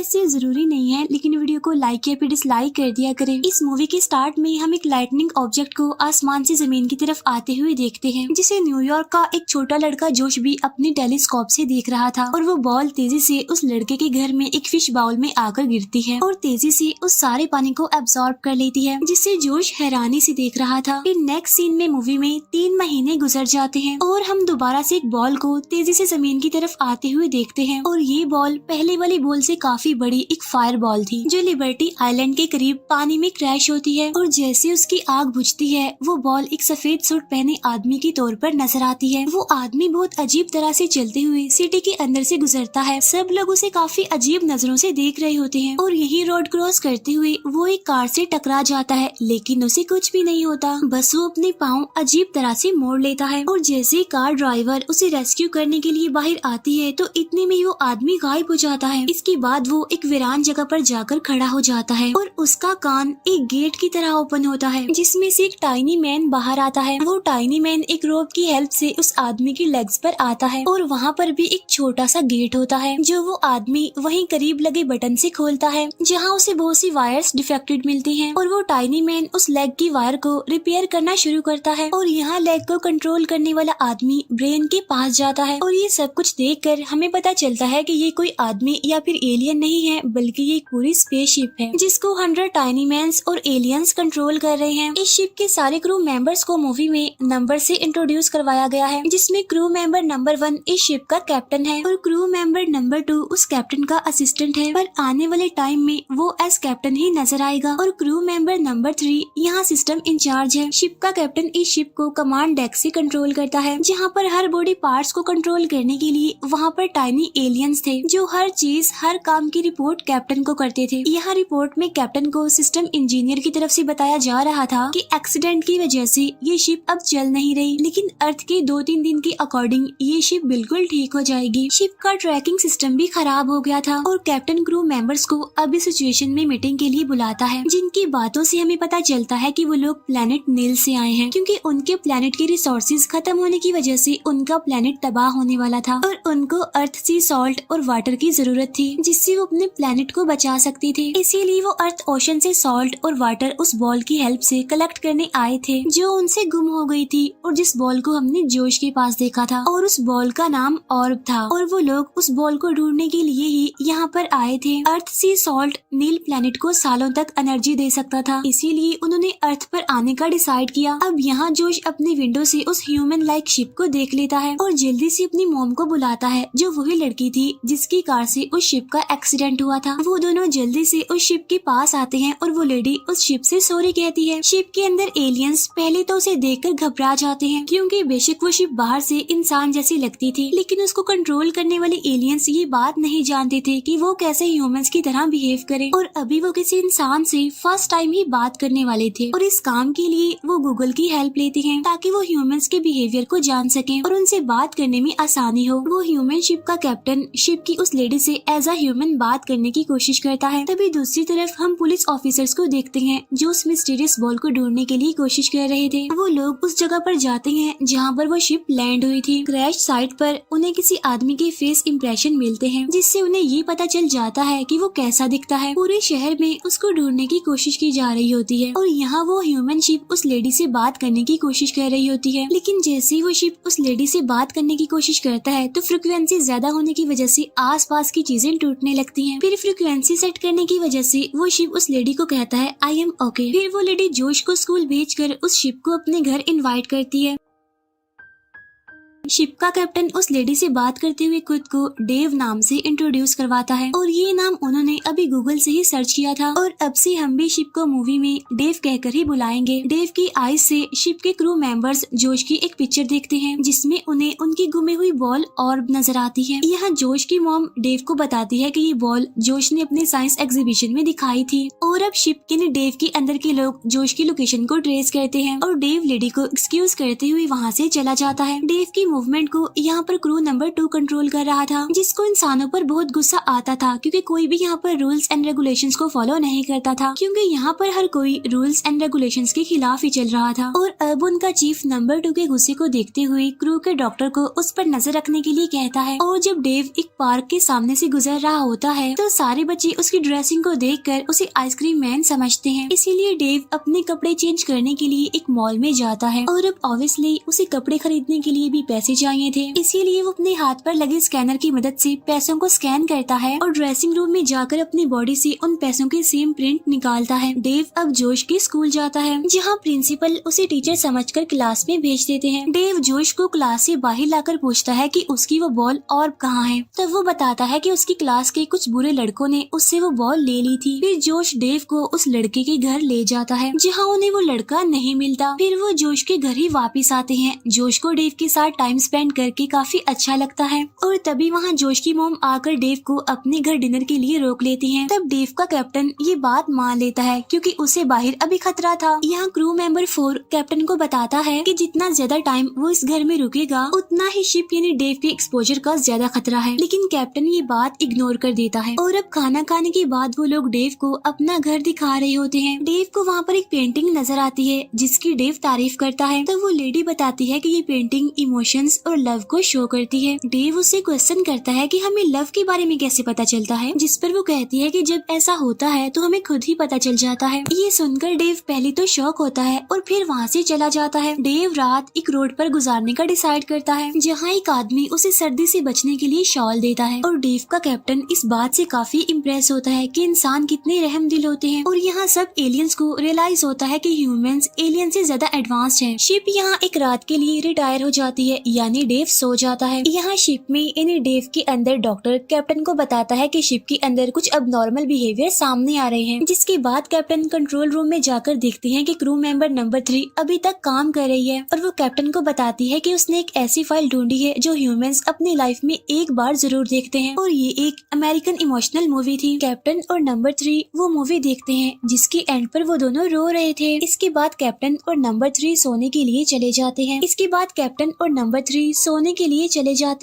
वैसे जरूरी नहीं है, लेकिन वीडियो को लाइक या फिर डिसलाइक कर दिया करें। इस मूवी के स्टार्ट में हम एक लाइटनिंग ऑब्जेक्ट को आसमान से जमीन की तरफ आते हुए देखते हैं, जिसे न्यूयॉर्क का एक छोटा लड़का जोश भी अपने टेलीस्कोप से देख रहा था। और वो बॉल तेजी से उस लड़के के घर में एक फिश बाउल में आकर गिरती है और तेजी से उस सारे पानी को एब्सॉर्ब कर लेती है, जिसे जोश हैरानी से देख रहा था। फिर नेक्स्ट सीन में मूवी में 3 महीने गुजर जाते हैं और हम दोबारा से एक बॉल को तेजी से जमीन की तरफ आते हुए देखते हैं। और ये बॉल पहले वाली बॉल से काफी बड़ी एक फायर बॉल थी, जो लिबर्टी आइलैंड के करीब पानी में क्रैश होती है। और जैसे उसकी आग बुझती है, वो बॉल एक सफेद सूट पहने आदमी के तौर पर नजर आती है। वो आदमी बहुत अजीब तरह से चलते हुए सिटी के अंदर से गुजरता है। सब लोग उसे काफी अजीब नजरों से देख रहे होते हैं। और यही रोड क्रॉस करते हुए वो एक कार से टकरा जाता है, लेकिन उसे कुछ भी नहीं होता, बस वो अपने पाँव अजीब तरह से मोड़ लेता है। और जैसे कार ड्राइवर उसे रेस्क्यू करने के लिए बाहर आती है, तो इतने में वो आदमी गायब हो जाता है। इसके बाद वो एक वीरान जगह पर जाकर खड़ा हो जाता है और उसका कान एक गेट की तरह ओपन होता है, जिसमें से एक टाइनी मैन बाहर आता है। वो टाइनी मैन एक रोप की हेल्प से उस आदमी की लेग्स पर आता है और वहाँ पर भी एक छोटा सा गेट होता है, जो वो आदमी वहीं करीब लगे बटन से खोलता है, जहाँ उसे बहुत सी वायर्स डिफेक्टेड मिलती हैं। और वो टाइनी मैन उस लेग की वायर को रिपेयर करना शुरू करता है। और यहाँ लेग को कंट्रोल करने वाला आदमी ब्रेन के पास जाता है। और ये सब कुछ देखकर हमें पता चलता है कि ये कोई आदमी या फिर एलियन नहीं है, बल्कि ये एक पूरी स्पेसशिप है, जिसको 100 टाइनी मैन्स और एलियंस कंट्रोल कर रहे हैं। इस शिप के सारे क्रू मेंबर्स को मूवी में नंबर से इंट्रोड्यूस करवाया गया है, जिसमें क्रू मेंबर नंबर 1 इस शिप का कैप्टन है और क्रू मेंबर नंबर 2 उस कैप्टन का असिस्टेंट है, पर आने वाले टाइम में वो एज कैप्टन ही नजर आएगा। और क्रू मेंबर नंबर 3 यहाँ सिस्टम इंचार्ज है। शिप का कैप्टन इस शिप को कमांड डेक से कंट्रोल करता है, जहाँ पर हर बॉडी पार्ट्स को कंट्रोल करने के लिए वहाँ पर टाइनी एलियंस थे, जो हर चीज हर काम की रिपोर्ट कैप्टन को करते थे। यहाँ रिपोर्ट में कैप्टन को सिस्टम इंजीनियर की तरफ से बताया जा रहा था कि एक्सीडेंट की वजह से ये शिप अब चल नहीं रही, लेकिन अर्थ के 2-3 दिन के अकॉर्डिंग ये शिप बिल्कुल ठीक हो जाएगी। शिप का ट्रैकिंग सिस्टम भी खराब हो गया था और कैप्टन क्रू मेंबर्स को अब इस सिचुएशन में मीटिंग के लिए बुलाता है, जिनकी बातों से हमें पता चलता है कि वो लोग प्लेनेट नील से आए हैं, क्योंकि उनके प्लेनेट के रिसोर्सेज खत्म होने की वजह से उनका प्लेनेट तबाह होने वाला था और उनको अर्थ सी सॉल्ट और वाटर की जरूरत थी, जिससे वो अपने प्लेनेट को बचा सकते थे। इसीलिए वो अर्थ ओशन से सॉल्ट और वाटर उस बॉल की हेल्प से कलेक्ट करने आए थे, जो उनसे गुम हो गई थी और जिस बॉल को हमने जोश के पास देखा था। और उस बॉल का नाम ऑर्ब था और वो लोग उस बॉल को ढूंढने के लिए ही यहाँ पर आए थे। अर्थ सी सॉल्ट नील प्लेनेट को सालों तक एनर्जी दे सकता था, इसीलिए उन्होंने अर्थ पर आने का डिसाइड किया। अब यहाँ जोश अपनी विंडो से उस ह्यूमन लाइक शिप को देख लेता है और जल्दी से अपनी मॉम को बुलाता है, जो वही लड़की थी जिसकी कार से उस शिप का एक्सीडेंट हुआ था। वो दोनों जल्दी से उस शिप के पास आते हैं और वो लेडी उस शिप से सॉरी कहती है। शिप के अंदर एलियंस पहले तो उसे देखकर घबरा जाते हैं, क्योंकि बेशक वो शिप बाहर से इंसान जैसी लगती थी, लेकिन उसको कंट्रोल करने वाले एलियंस ये बात नहीं जानते थे कि वो कैसे ह्यूमंस की तरह बिहेव करे। और अभी वो किसी इंसान से फर्स्ट टाइम ही बात करने वाले थे और इस काम के लिए वो गूगल की हेल्प लेते हैं, ताकि वो ह्यूमंस के बिहेवियर को जान सके और उनसे बात करने में आसानी हो। वो ह्यूमन शिप का कैप्टन शिप की उस लेडी से एज अ ह्यूमन बात करने की कोशिश करता है। तभी दूसरी तरफ हम पुलिस ऑफिसर्स को देखते हैं, जो उस मिस्टीरियस बॉल को ढूंढने के लिए कोशिश कर रहे थे। वो लोग उस जगह पर जाते हैं जहाँ पर वो शिप लैंड हुई थी। क्रैश साइट पर उन्हें किसी आदमी के फेस इंप्रेशन मिलते हैं, जिससे उन्हें ये पता चल जाता है कि वो कैसा दिखता है। पूरे शहर में उसको ढूंढने की कोशिश की जा रही होती है और यहाँ वो ह्यूमन शिप उस लेडी से बात करने की कोशिश कर रही होती है, लेकिन जैसे ही वो शिप उस लेडी से बात करने की कोशिश करता है, तो फ्रिक्वेंसी ज्यादा होने की वजह से आसपास की चीजें टूटने लगती हैं। फिर फ्रिक्वेंसी सेट करने की वजह से वो शिप उस लेडी को कहता है आई एम ओके। फिर वो लेडी जोश को स्कूल भेजकर उस शिप को अपने घर इनवाइट करती है। शिप का कैप्टन उस लेडी से बात करते हुए खुद को डेव नाम से इंट्रोड्यूस करवाता है और ये नाम उन्होंने अभी गूगल से ही सर्च किया था और अब से हम भी शिप को मूवी में डेव कहकर ही बुलाएंगे। डेव की आईज से शिप के क्रू मेंबर्स जोश की एक पिक्चर देखते हैं, जिसमें उन्हें उनकी गुमी हुई बॉल ऑर्ब नजर आती है। यहाँ जोश की मॉम डेव को बताती है कि ये बॉल जोश ने अपने साइंस एग्जीबिशन में दिखाई थी और अब शिप के डेव के अंदर के लोग जोश की लोकेशन को ट्रेस करते हैं और डेव लेडी को एक्सक्यूज करते हुए वहाँ से चला जाता है। डेव की मूवमेंट को यहाँ पर क्रू नंबर 2 कंट्रोल कर रहा था, जिसको इंसानों पर बहुत गुस्सा आता था क्योंकि कोई भी यहाँ पर रूल्स एंड रेगुलेशंस को फॉलो नहीं करता था, क्योंकि यहाँ पर हर कोई रूल्स एंड रेगुलेशंस के खिलाफ ही चल रहा था। और अब उनका चीफ नंबर 2 के गुस्से को देखते हुए क्रू के डॉक्टर को उस पर नजर रखने के लिए कहता है। और जब डेव एक पार्क के सामने से गुजर रहा होता है तो सारे बच्चे उसकी ड्रेसिंग को देखकर उसे आइसक्रीम मैन समझते हैं, इसीलिए डेव अपने कपड़े चेंज करने के लिए एक मॉल में जाता है। और अब ऑब्वियसली उसे कपड़े खरीदने के लिए भी पैसे चाहिए थे, इसीलिए वो अपने हाथ पर लगे स्कैनर की मदद से पैसों को स्कैन करता है और ड्रेसिंग रूम में जाकर अपनी बॉडी से उन पैसों के सेम प्रिंट निकालता है। डेव अब जोश के स्कूल जाता है, जहाँ प्रिंसिपल उसे टीचर समझकर क्लास में भेज देते हैं। डेव जोश को क्लास से बाहर लाकर पूछता है कि उसकी वो बॉल और कहाँ है, तब वो बताता है कि उसकी क्लास के कुछ बुरे लड़कों ने उससे वो बॉल ले ली थी। फिर जोश डेव को उस लड़के के घर ले जाता है, जहाँ उन्हें वो लड़का नहीं मिलता। फिर वो जोश के घर ही वापिस आते हैं। जोश को डेव के साथ टाइम स्पेंड करके काफी अच्छा लगता है और तभी वहाँ जोश की मॉम आकर डेव को अपने घर डिनर के लिए रोक लेती है। तब डेव का कैप्टन ये बात मान लेता है क्योंकि उसे बाहर अभी खतरा था। यहाँ क्रू मेंबर 4 कैप्टन को बताता है कि जितना ज्यादा टाइम वो इस घर में रुकेगा उतना ही शिप यानी डेव के एक्सपोजर का ज्यादा खतरा है, लेकिन कैप्टन ये बात इग्नोर कर देता है। और अब खाना खाने के बाद वो लोग डेव को अपना घर दिखा रहे होते हैं। डेव को वहाँ पर एक पेंटिंग नजर आती है जिसकी डेव तारीफ करता है। तो वो लेडी बताती है कि ये पेंटिंग इमोशंस और लव को शो करती है। डेव उससे क्वेश्चन करता है कि हमें लव के बारे में कैसे पता चलता है, जिस पर वो कहती है कि जब ऐसा होता है तो हमें खुद ही पता चल जाता है। ये सुनकर डेव पहले तो शॉक होता है और फिर वहाँ से चला जाता है। डेव रात एक रोड पर गुजारने का डिसाइड करता है, जहाँ एक आदमी उसे सर्दी से बचने के लिए शॉल देता है। और डेव का कैप्टन इस बात से काफी इम्प्रेस होता है कि इंसान कितने रहमदिल होते हैं। और यहाँ सब एलियंस को रियलाइज होता है कि ह्यूमंस एलियन से ज्यादा एडवांस्ड है। शिप यहाँ एक रात के लिए रिटायर हो जाती है, यानी डेव सो जाता है। यहाँ शिप में यानी डेव के अंदर डॉक्टर कैप्टन को बताता है कि शिप के अंदर कुछ अबनॉर्मल बिहेवियर सामने आ रहे हैं, जिसके बाद कैप्टन कंट्रोल रूम में जाकर देखते हैं कि क्रू मेंबर नंबर 3 अभी तक काम कर रही है। और वो कैप्टन को बताती है कि उसने एक ऐसी फाइल ढूंढी है जो ह्यूमंस अपनी लाइफ में एक बार जरूर देखते हैं, और ये एक अमेरिकन इमोशनल मूवी थी। कैप्टन और नंबर 3 वो मूवी देखते हैं जिसके एंड पर वो दोनों रो रहे थे। इसके बाद कैप्टन और नंबर 3 सोने के लिए चले जाते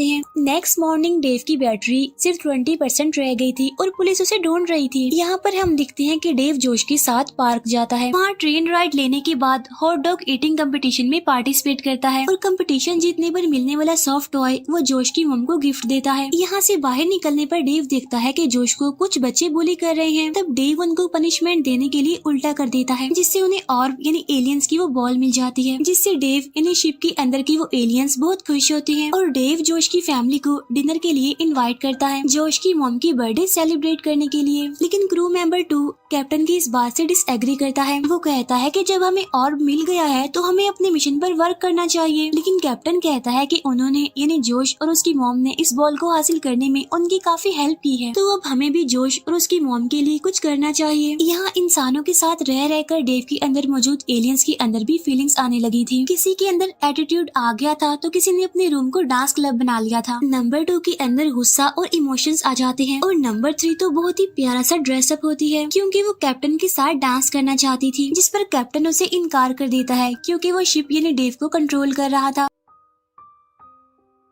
हैं। नेक्स्ट मॉर्निंग डेव की बैटरी सिर्फ 20% रह गई थी और पुलिस उसे ढूंढ रही थी। यहाँ पर हम दिखते हैं कि डेव जोश के साथ पार्क जाता है। वहाँ ट्रेन राइड लेने के बाद हॉट डॉग ईटिंग कंपटीशन में पार्टिसिपेट करता है और कंपटीशन जीतने पर मिलने वाला सॉफ्ट टॉय वो जोश की मम को गिफ्ट देता है। यहाँ से बाहर निकलने पर डेव देखता है कि जोश को कुछ बच्चे बुली कर रहे हैं। तब डेव उनको पनिशमेंट देने के लिए उल्टा कर देता है, जिससे उन्हें ऑर्ब यानी एलियंस की वो बॉल मिल जाती है, जिससे डेव यानी शिप के अंदर की वो एलियंस बहुत खुश होते हैं। और डेव जोश की फैमिली को डिनर के लिए इनवाइट करता है, जोश की मॉम की बर्थडे सेलिब्रेट करने के लिए। लेकिन क्रू मेंबर 2 कैप्टन की इस बात से डिसएग्री करता है। वो कहता है कि जब हमें ऑर्ब मिल गया है तो हमें अपने मिशन पर वर्क करना चाहिए। लेकिन कैप्टन कहता है कि उन्होंने यानी जोश और उसकी मॉम ने इस बॉल को हासिल करने में उनकी काफी हेल्प की है, तो अब हमें भी जोश और उसकी मॉम के लिए कुछ करना चाहिए। यहाँ इंसानों के साथ रह रहकर डेव के अंदर मौजूद एलियंस के अंदर भी फीलिंग्स आने लगी थी। किसी के अंदर एटीट्यूड आ गया था तो किसी ने अपने रूम को डांस क्लब बना लिया था। नंबर 2 के अंदर गुस्सा और इमोशंस आ जाते हैं। और नंबर 3 तो बहुत ही प्यारा सा ड्रेसअप होती है क्योंकि वो कैप्टन के साथ डांस करना चाहती थी, जिस पर कैप्टन उसे इनकार कर देता है क्योंकि वो शिप यानी डेव को कंट्रोल कर रहा था।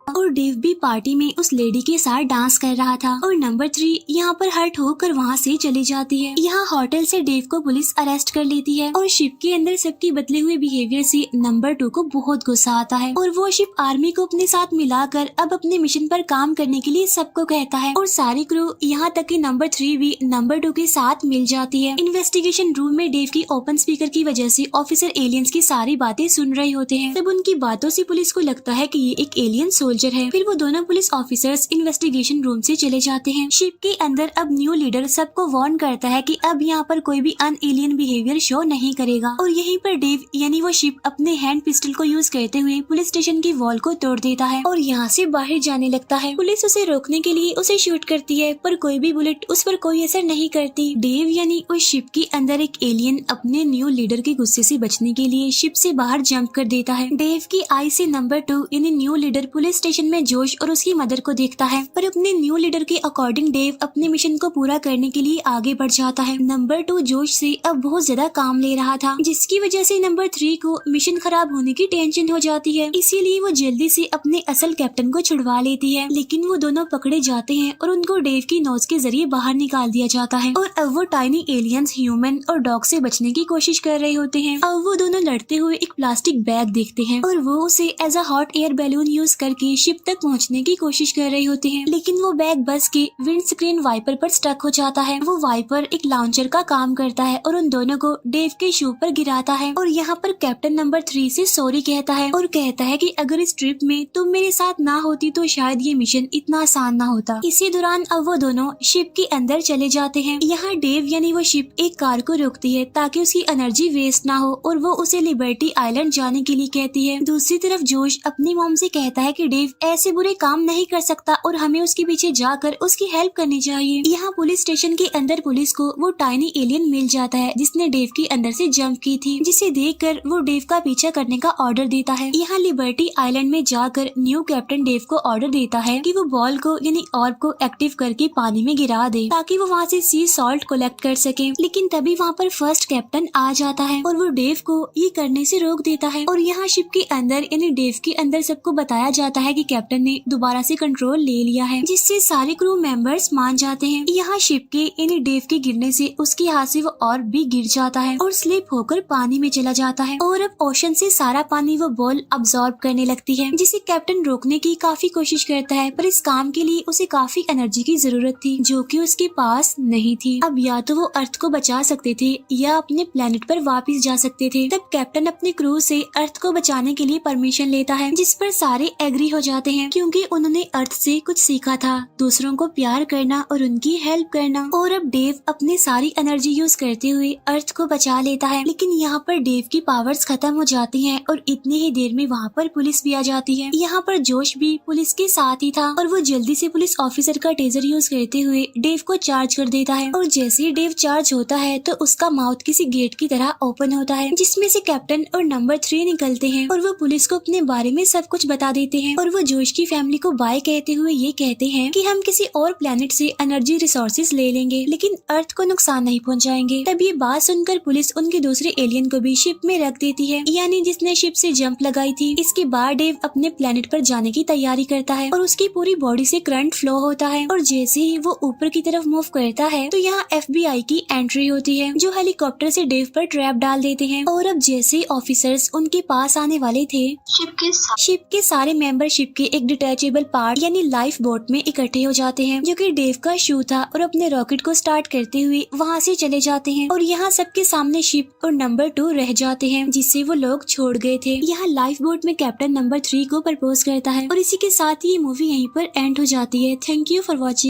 और डेव भी पार्टी में उस लेडी के साथ डांस कर रहा था। और नंबर 3 यहाँ पर हर्ट होकर वहाँ से चली जाती है। यहाँ होटल से डेव को पुलिस अरेस्ट कर लेती है और शिप के अंदर सबकी बदले हुए बिहेवियर से नंबर 2 को बहुत गुस्सा आता है और वो शिप आर्मी को अपने साथ मिलाकर अब अपने मिशन पर काम करने के लिए सबको कहता है। और सारी क्रू यहाँ तक कि नंबर 3 भी नंबर 2 के साथ मिल जाती है। इन्वेस्टिगेशन रूम में डेव की ओपन स्पीकर की वजह से ऑफिसर एलियंस की सारी बातें सुन रहे होते हैं। तब उनकी बातों से पुलिस को लगता है कि ये एक एलियन सोल्जर है। फिर वो दोनों पुलिस ऑफिसर्स इन्वेस्टिगेशन रूम से चले जाते हैं। शिप के अंदर अब न्यू लीडर सबको वार्न करता है कि अब यहाँ पर कोई भी अन एलियन बिहेवियर शो नहीं करेगा। और यहीं पर डेव यानी वो शिप अपने हैंड पिस्टल को यूज करते हुए पुलिस स्टेशन की वॉल को तोड़ देता है और यहाँ से बाहर जाने लगता है। पुलिस उसे रोकने के लिए उसे शूट करती है पर कोई भी बुलेट उस पर कोई असर नहीं करती। डेव यानी उस शिप के अंदर एक एलियन अपने न्यू लीडर के गुस्से से बचने के लिए शिप से बाहर जंप कर देता है। डेव की आई से नंबर 2 यानी न्यू लीडर पुलिस स्टेशन में जोश और उसकी मदर को देखता है, पर अपने न्यू लीडर के अकॉर्डिंग डेव अपने मिशन को पूरा करने के लिए आगे बढ़ जाता है। नंबर 2 जोश से अब बहुत ज्यादा काम ले रहा था, जिसकी वजह से नंबर 3 को मिशन खराब होने की टेंशन हो जाती है, इसीलिए वो जल्दी से अपने असल कैप्टन को छुड़वा लेती है। लेकिन वो दोनों पकड़े जाते हैं और उनको डेव की नोज के जरिए बाहर निकाल दिया जाता है और अब वो टाइनी एलियंस, ह्यूमन और डॉग से बचने की कोशिश कर रहे होते हैं। अब वो दोनों लड़ते हुए एक प्लास्टिक बैग देखते हैं और वो उसे as a hot air balloon use करके शिप तक पहुंचने की कोशिश कर रहे होते हैं, लेकिन वो बैग बस के विंड स्क्रीन वाइपर पर स्टक हो जाता है। वो वाइपर एक लॉन्चर का काम करता है और उन दोनों को डेव के शू पर गिराता है और यहाँ पर कैप्टन नंबर 3 से सॉरी कहता है और कहता है कि अगर इस ट्रिप में तुम मेरे साथ ना होती तो शायद ये मिशन इतना आसान ना होता। इसी दौरान अब वो दोनों शिप के अंदर चले जाते हैं। यहाँ डेव यानी वो शिप एक कार को रोकती है ताकि उसकी एनर्जी वेस्ट ना हो और वो उसे लिबर्टी आइलैंड जाने के लिए कहती है। दूसरी तरफ जोश अपनी मॉम से कहता है कि डेव ऐसे बुरे काम नहीं कर सकता और हमें उसके पीछे जाकर उसकी हेल्प करनी चाहिए। यहाँ पुलिस स्टेशन के अंदर पुलिस को वो टाइनी एलियन मिल जाता है जिसने डेव के अंदर से जंप की थी, जिसे देखकर वो डेव का पीछा करने का ऑर्डर देता है। यहाँ लिबर्टी आइलैंड में जाकर न्यू कैप्टन डेव को ऑर्डर देता है कि वो बॉल को यानी ऑर्ब को एक्टिव करके पानी में गिरा दे ताकि वो वहाँ से सी सॉल्ट कलेक्ट कर सके। लेकिन तभी वहाँ पर फर्स्ट कैप्टन आ जाता है और वो डेव को ये करने से रोक देता है और यहाँ शिप के अंदर यानी डेव के अंदर सबको बताया जाता है कि कैप्टन ने दोबारा से कंट्रोल ले लिया है, जिससे सारे क्रू मेंबर्स मान जाते हैं। यहाँ शिप के यानी डेव के गिरने से उसके हाथ से वो ऑर्ब भी गिर जाता है और स्लिप होकर पानी में चला जाता है और अब ओशन से सारा पानी वो बॉल अब्सॉर्ब करने लगती है, जिसे कैप्टन रोकने की काफी कोशिश करता है, पर इस काम के लिए उसे काफी एनर्जी की जरूरत थी जो कि उसके पास नहीं थी। अब या तो वो अर्थ को बचा सकते थे या अपने प्लेनेट पर वापस जा सकते थे। तब कैप्टन अपने क्रू से अर्थ को बचाने के लिए परमिशन लेता है, जिस पर सारे एग्री हो जाते हैं क्योंकि उन्होंने अर्थ से कुछ सीखा था, दूसरों को प्यार करना और उनकी हेल्प करना। और अब डेव अपनी सारी एनर्जी यूज करते हुए अर्थ को बचा लेता है, लेकिन यहाँ पर डेव की पावर्स खत्म हो जाती हैं और इतनी ही देर में वहाँ पर पुलिस भी आ जाती है। यहाँ पर जोश भी पुलिस के साथ ही था और वो जल्दी से पुलिस ऑफिसर का टेजर यूज करते हुए डेव को चार्ज कर देता है और जैसे ही डेव चार्ज होता है तो उसका माउथ किसी गेट की तरह ओपन होता है, जिसमें से कैप्टन और नंबर 3 निकलते हैं और वो पुलिस को अपने बारे में सब कुछ बता देते हैं और वो जोश की फैमिली को बाय कहते हुए ये कहते हैं कि हम किसी और प्लेनेट से एनर्जी रिसोर्सेज ले लेंगे लेकिन अर्थ को नुकसान नहीं पहुंचाएंगे। तब ये बात सुनकर पुलिस उनके दूसरे एलियन को भी शिप में रख देती है, यानी जिसने शिप से जंप लगाई थी। इसके बाद डेव अपने प्लेनेट पर जाने की तैयारी करता है और उसकी पूरी बॉडी से करंट फ्लो होता है और जैसे ही वो ऊपर की तरफ मूव करता है तो यहाँ FBI की एंट्री होती है जो हेलीकॉप्टर से डेव पर ट्रैप डाल देते हैं। और अब जैसे ऑफिसर्स उनके पास आने वाले थे, शिप के सारे मेंबर शिप के एक डिटैचेबल पार्ट यानी लाइफ बोट में इकट्ठे हो जाते हैं, जो कि डेव का शू था, और अपने रॉकेट को स्टार्ट करते हुए वहाँ से चले जाते हैं और यहाँ सबके सामने शिप और नंबर 2 रह जाते हैं जिससे वो लोग छोड़ गए थे। यहाँ लाइफ बोट में कैप्टन नंबर 3 को प्रपोज करता है और इसी के साथ ये मूवी यहीं पर एंड हो जाती है। Thank you for watching.